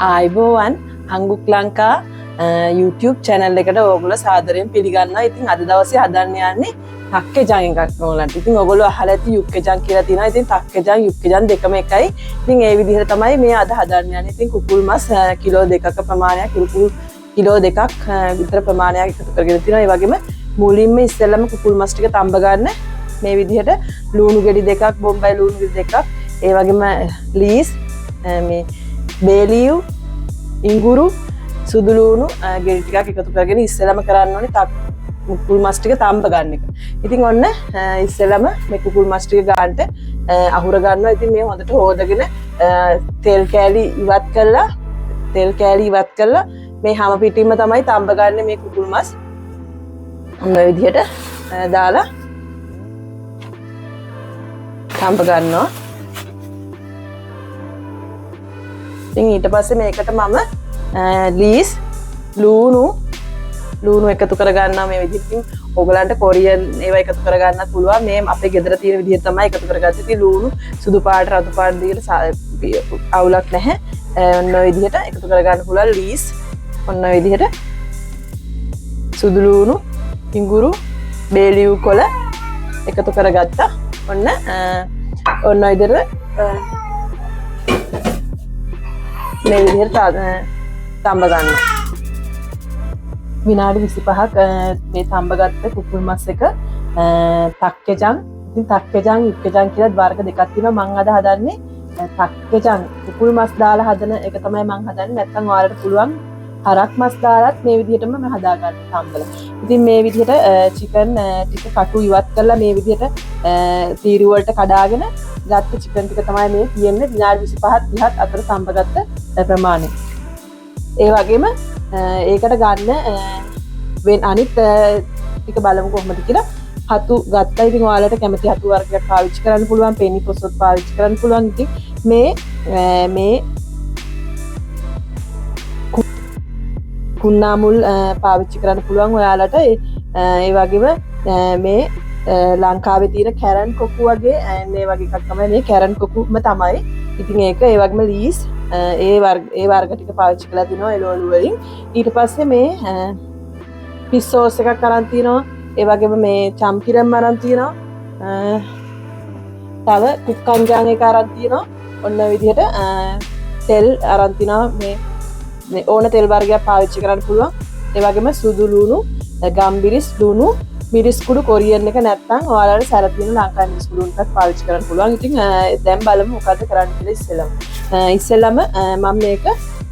ආයිබෝවන් හංගුක් Lanka YouTube channel එකට ඕගොල්ලෝ සාදරයෙන් පිළිගන්නවා. ඉතින් අද දවසේ හදන්න යන්නේ තක්කෙජන් එකක් ඕගොල්ලන්ට. ඉතින් ඕගොල්ලෝ අහලා ඇති යුක්කෙජන් කියලා තියෙනවා. ඉතින් තක්කෙජන් යුක්කෙජන් දෙකම එකයි. ඉතින් ඒ විදිහට තමයි මේ අද හදන්න යන්නේ. ඉතින් කුකුල් මස් කිලෝ 2ක ප්‍රමාණයක් කිලෝ 2ක් විතර ප්‍රමාණයක් එකතු කරගෙන තියෙනවා. ඒ වගේම මුලින්ම ඉස්සෙල්ලම කුකුල් මස් ටික තඹ ගන්න මේ විදිහට ලුණු ගෙඩි දෙකක්, බොම්බයි ලුණු ගෙඩි දෙකක්, ඒ වගේම ලීස් මේ බේලියු, ඉඟුරු, සුදු ලුණු ගෙඩි ටිකක් එකතු කරගෙන ඉස්සෙල්ලම කරන්න ඕනේ කුකුල් මස් ටික තඹ ගන්න එක. ඉතින් ඔන්න ඉස්සෙල්ලම මේ කුකුල් මස් ටික ගන්නට අහුර ගන්නවා. ඉතින් මේ හොඳට හොදගෙන තෙල් කෑලි ඉවත් කළා මේ හැම පිටින්ම තමයි තඹ ගන්න මේ කුකුල් මස්. ඔන්න ඔය විදිහට දාලා තඹ ගන්නවා. ඉතින් ඊට පස්සේ මේකට මම ලීස් ලුණු එකතු කර ගන්නවා මේ විදිහට. ඉතින් ඕගලන්ට කොරියන් ඒවා එකතු කර ගන්නත් පුළුවන්. මේ අපේ ගෙදර තියෙන විදිහට තමයි එකතු කරගත්තේ. ඉතින් ලුණු සුදු පාට රතු පාට දිගට අවුලක් නැහැ. ඔන්න ඔය විදිහට එකතු කර ගන්න පුළුවන්. ලීස් ඔන්න ඔය විදිහට සුදු ලුණු, ඉඟුරු, බේලියු කොළ එකතු කරගත්තා. ඔන්න ඔය විදිහට මේ විදිහට තඹ ගන්නවා. විනාඩි 25ක් මේ තඹ ගත්ත කුකුල් මස් එක තක්කෙජන්. ඉතින් තක්කෙජන් යුක්කෙජන් කියලා වර්ග දෙකක් තියෙනවා. මම අද හදන්නේ තක්කෙජන් කුකුල් මස් දාලා හදන එක තමයි මම හදන්නේ. නැත්නම් ඔයාලට පුළුවන් හරක් මස් දාලත් මේ විදිහටම මම හදා ගන්න තම්බල. ඉතින් මේ විදිහට චිකන් ටික කටු ඉවත් කරලා මේ විදිහට තීරු වලට කඩාගෙන ගත්ත චිකන් ටික තමයි මේ තියෙන්නේ. විනාඩි 25ක් 30ක් අතර තඹගත්ත ප්‍රමාණය. ඒ වගේම ඒකට ගන්න අනිත් ටික බලමු කොහොමද කියලා. හතු ගත්තා. ඉතින් ඔයාලට කැමති හතු වර්ගයක් පාවිච්චි කරන්න පුළුවන්. පෙනි පොසොත් පාවිච්චි කරන්න පුළුවන්. ඉතින් මේ කුන්නා මුල් පාවිච්චි කරන්න පුළුවන් ඔයාලට. ඒ වගේම මේ ලංකාවේ තියෙන කැරන් කොකු වගේ මේ වගේ එකක් තමයි මේ කැරන් කොකුම තමයි. ඉතින් ඒක ඒ වගේම ලීස් ඒ වර්ග ටික පාවිච්චි කරලා තිනවා එළවලු වලින්. ඊට පස්සේ මේ ෆිෂ් සෝස් එකක් අරන් තිනවා. ඒ වගේම මේ චම්පිරම් අරන් තිනවා. තව කුක්කංජාන් එක අරන් තිනවා. ඔන්න ඔය විදිහට තෙල් අරන් තිනවා. මේ ඕන තෙල් වර්ගයක් පාවිච්චි කරන්න පුළුවන්. ඒ වගේම සුදු ලුණු, ගම්බිරිස් ලුණු, මිරිස් කුඩු කොරියන් එක නැත්නම් ඔයාලට සැර තියෙන ලංකාවේ මිරිස් කුඩු එකක් පාවිච්චි කරන්න පුළුවන්. ඉතින් දැන් බලමු මොකද්ද කරන්න කියලා ඉස්සෙල්ලම මම මේක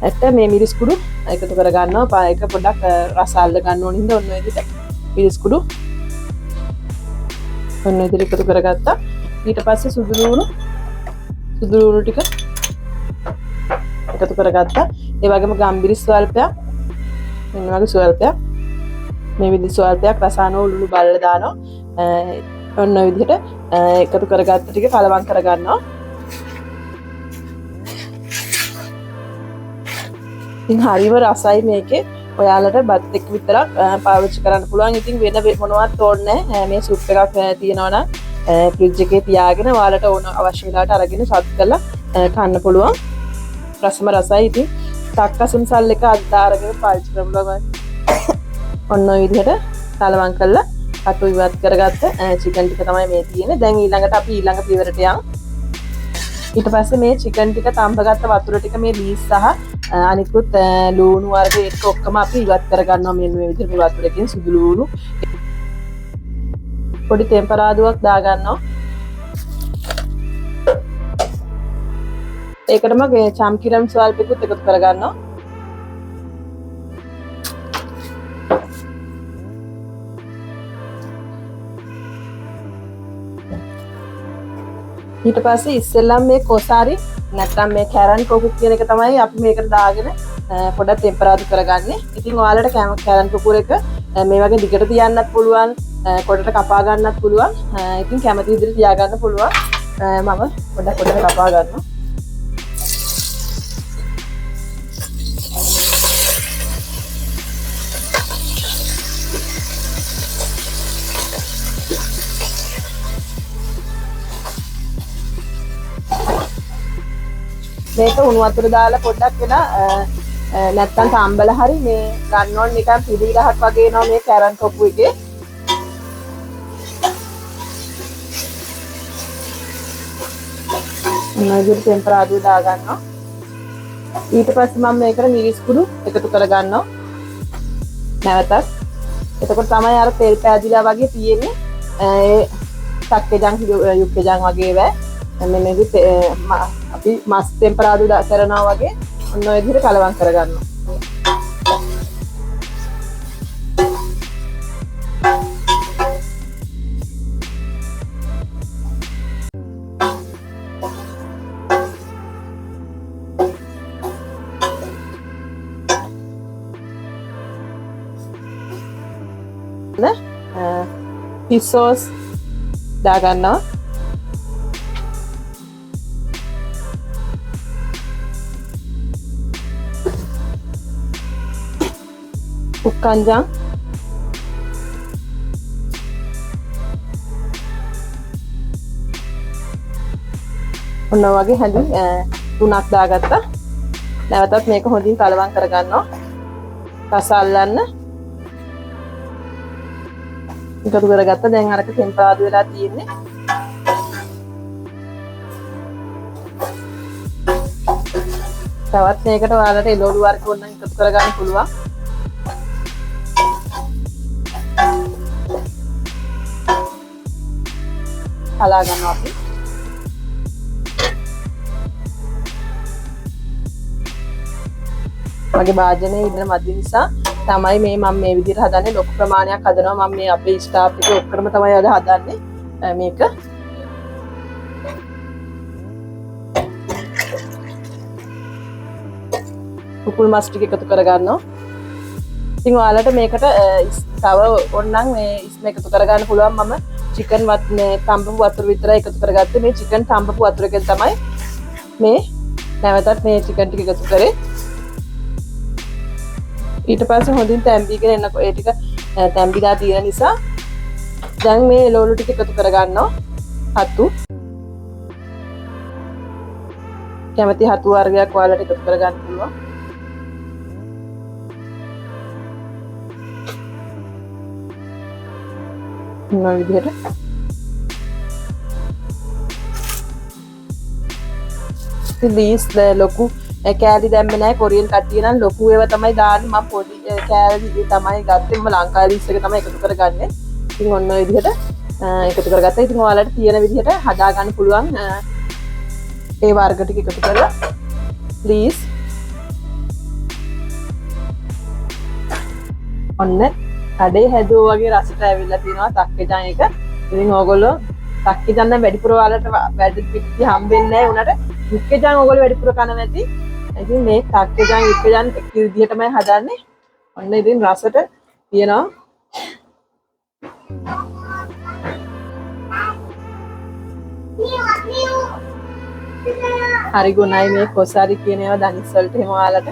ඇත්ත මේ මිරිස් කුඩු එකතු කර ගන්නවා. ඒක පොඩ්ඩක් රස අල්ල ගන්න ඕන හින්දා ඔන්න ඔය විදිහට මිරිස් කුඩු ඔන්න ඔය විදිහට එකතු කරගත්තා. ඊට පස්සේ සුදු ලුණු ටික එකතු කරගත්තා. ඒ වගේම ගම්බිරිස් ස්වල්පයක් මෙන්න වගේ ස්වල්පයක් මේ විදිහට ස්වල්පයක් රසායන උළුළු බලලා දානවා. ඔන්න ඔය විදිහට එකතු කරගත්ත ටික කලවම් කරගන්නවා. ඉතින් හරිම රසයි මේකේ. ඔයාලට බත් එක්ක විතරක් පාවිච්චි කරන්න පුළුවන්. ඉතින් වෙන මොනවත් ඕනේ නැහැ. මේ සුප් එකක් තියෙනවා නම් ෆ්‍රිජ් එකේ තියාගෙන ඔයාලට ඕන අවශ්‍ය වෙලාවට අරගෙන සත් කරලා කන්න පුළුවන්. රසම රසයි. ඉතින් තක්කසුම් සල් එක අද්දාරගෙන පාවිච්චි කරමුලා. ඔන්න ඔය විදිහට කලවම් කරලා කටු ඉවත් කරගත්ත චිකන් ටික තමයි මේ තියෙන්නේ. දැන් ඊළඟට අපි ඊළඟ පියවරට යමු. ඊට පස්සේ මේ චිකන් ටික තඹගත්ත වතුර ටික මේ ලීස් සහ අනිකුත් ලුණු වර්ග ඒක ඔක්කොම අපි ඉවත් කරගන්නවා. මේ විදිහට මේ වතුරකින් සුදු ලුණු පොඩි ටෙම්පරාදුවක් දාගන්නවා. ඒකටම චම්කිරම් ස්වල්පෙකුත් එකතු කරගන්නවා. ඊට පස්සේ ඉස්සෙල්ලම මේ කොසාරි නැත්නම් මේ කැරන් කොකු කියන එක තමයි අපි මේකට දාගෙන පොඩක් ටෙම්පරාදු කරගන්නේ. ඉතින් ඔයාලට කැරන් කොකුර එක මේ වගේ දිගට තියන්නත් පුළුවන්, කොටට කපා ගන්නත් පුළුවන්. ඉතින් කැමති විදිහට තියාගන්න පුළුවන්. මම පොඩක් කොටට කපා ගන්නවා. මේක උණු වතුර දාලා පොඩ්ඩක් වෙලා නැත්තම් තම්බල හරි මේ ගන්න ඕන නිකන් පිළි ගහක් වගේ එනවා මේ කැරන් කොප්පු එකේ. මොනවද ටෙම්පරාදුව දා ගන්නවා. ඊට පස්සේ මම මේකට මිරිස් කුඩු එකතු කර ගන්නවා. නැවතත්. එතකොට තමයි අර තෙල් පෑදිලා වගේ තියෙන්නේ. ඒ තක්කේජන් යුක්කේජන් වගේ වේ. මෙන්නේදී අපි මස් ටෙම්පරාදුව කරනවා වගේ ඔන්න ඔය විදිහට කලවම් කර ගන්නවා. fish sauce දා ගන්නවා. උක්කංජන් ඔන්න වගේ හැඳි 3ක් දාගත්තා. නැවතත් මේක හොඳින් කලවම් කරගන්නවා. රස අල්ලන්න එකතු කරගත්තා. දැන් අරක ටෙම්පරාදු වෙලා තියෙන්නේ. තවත් මේකට ඔයාලට එළවලු වර්ග ඕන නම් එකතු කරගන්න පුළුවන්. හලා ගන්නවා අපි. මගේ භාජනයේ ඉන්න මදි නිසා තමයි මම මේ විදිහට හදන්නේ. ලොකු ප්‍රමාණයක් හදනවා මම මේ අපේ ස්ටාෆ් එක ඔක්කොම තමයි අද හදන්නේ මේක. කුකුල් මස් ටික එකතු කර ගන්නවා. ඉතින් ඔයාලට මේකට තව ඕනනම් මේ එකතු කර ගන්න පුළුවන්. මම චිකන් තම්බපු වතුර විතරයි එකතු කරගත්තේ. මේ චිකන් තම්බපු වතුර එකෙන් තමයි මේ නැවතත් මේ චිකන් ටික එකතු කරේ. ඊට පස්සේ හොඳින් තැම්බීගෙන එනකොට ඒ ටික තැම්බිලා තියෙන නිසා දැන් මේ එළවලු ටික එකතු කරගන්නවා. හතු කැමති හතු වර්ගයක් ඔයාලට එකතු කරගන්න පුළුවන්. මේ විදිහට ඉතින් ලොකු කෑලි දැම්මේ නැහැ. කොරියන් කට්ටිය නම් ලොකු ඒවා තමයි දාන්නේ. මම පොඩි කෑලි තමයි ගත්තේ. මම ලංකාවේ ඩිස් එක තමයි එකතු කරගන්නේ. ඉතින් ඔන්න ඔය විදිහට එකතු කරගත්තා. ඉතින් ඔයාලට තියෙන විදිහට හදා ගන්න පුළුවන්. ඒ වර්ග ටික එකතු කරලා ප්ලීස්. ඔන්න කඩේ හැදුවා වගේ රසට ඇවිල්ලා තිනවා තක්කේජන් එක. ඉතින් ඕගොල්ලෝ තක්කේජන් නම් වැඩිපුර ඔයාලට වැඩි පිටි හම්බෙන්නේ නැහැ උනට. යුක්කේජන් ඕගොල්ලෝ වැඩිපුර කන නැති. ඉතින් මේ තක්කේජන් යුක්කේජන් එක විදිහටමයි හදන්නේ. ඔන්න ඉතින් රසට තියෙනවා. හරි ගුණයි මේ කොසාරි කියන ඒවා දනිස් වලට එහෙම ඔයාලට.